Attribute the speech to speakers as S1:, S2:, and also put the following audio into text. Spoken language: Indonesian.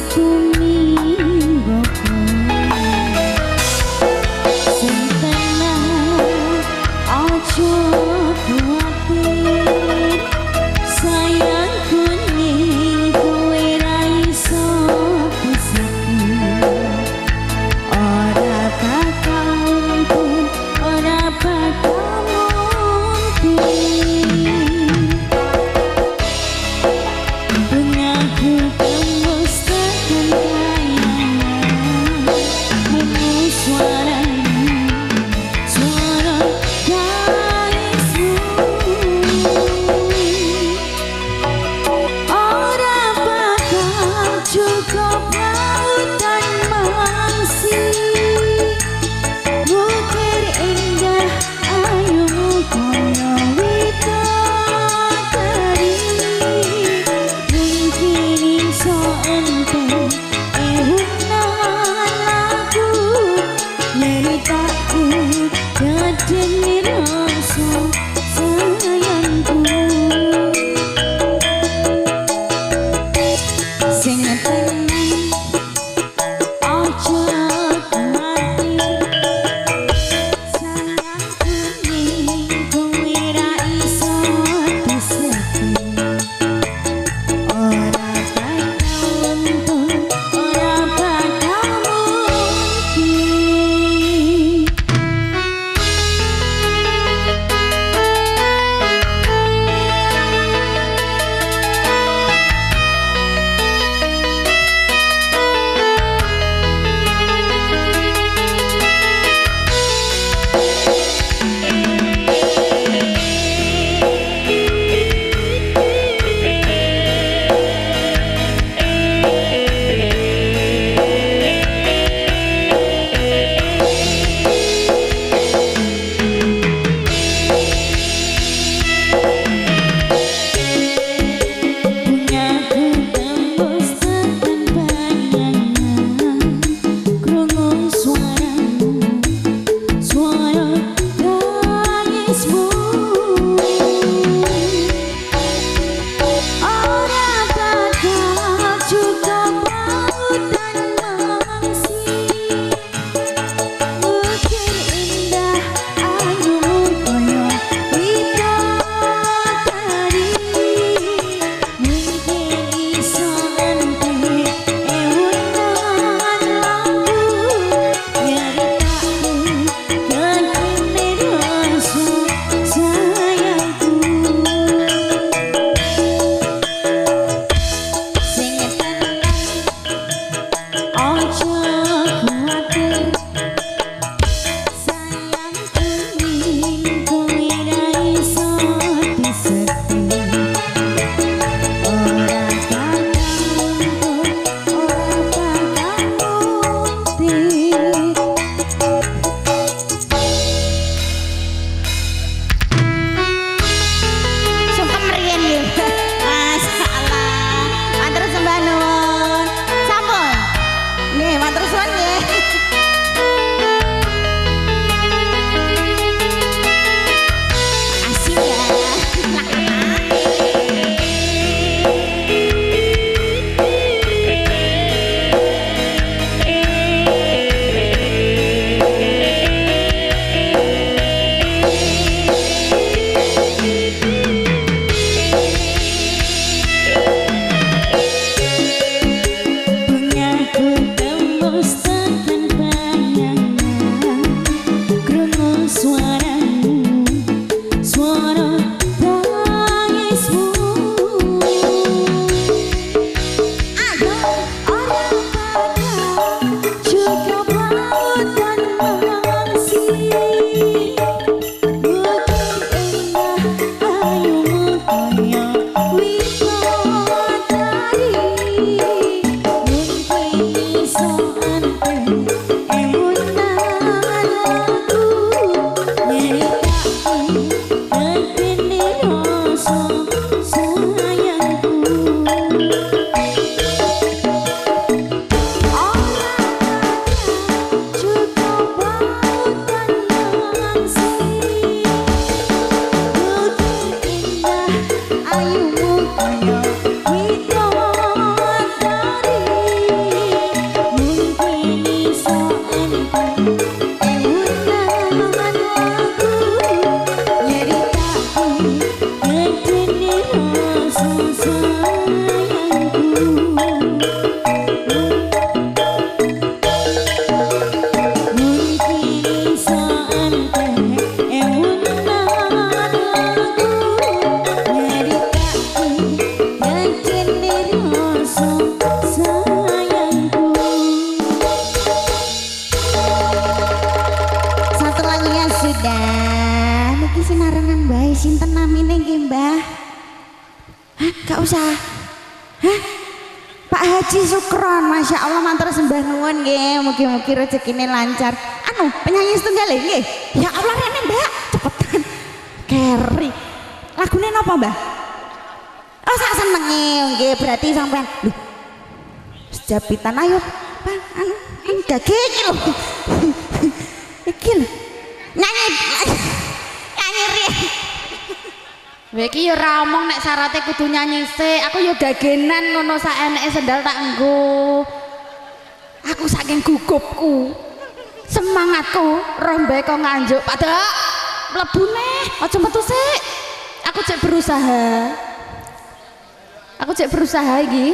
S1: Aku tembus takkan berusaha. Hah? Pak Haji Sukron, Masya Allah matur sembah nuwun nggih, mugi-mugi rezekine lancar. Anu, penyanyi setunggal nggih. Ya Allah rene Mbak, cepetan. Keri. Lagune napa, Mbah? Oh, sak senenge nggih, berarti sampean. Lho. Sejapitan ayo. Pak, anu gage iki lho. Iki lho. Nyanyi. Nyanyi riyen. Kowe iki ya ora omong nek syaraté kudu nyanyi sik. Aku ya gagenan ngono sak eneke sendal tak nggo. Aku saking gugupku. Semangatku rombe kok nganjuk. Pak Dok, mlebu neh, aja metu sik. Aku cek berusaha. Aku cek berusaha iki.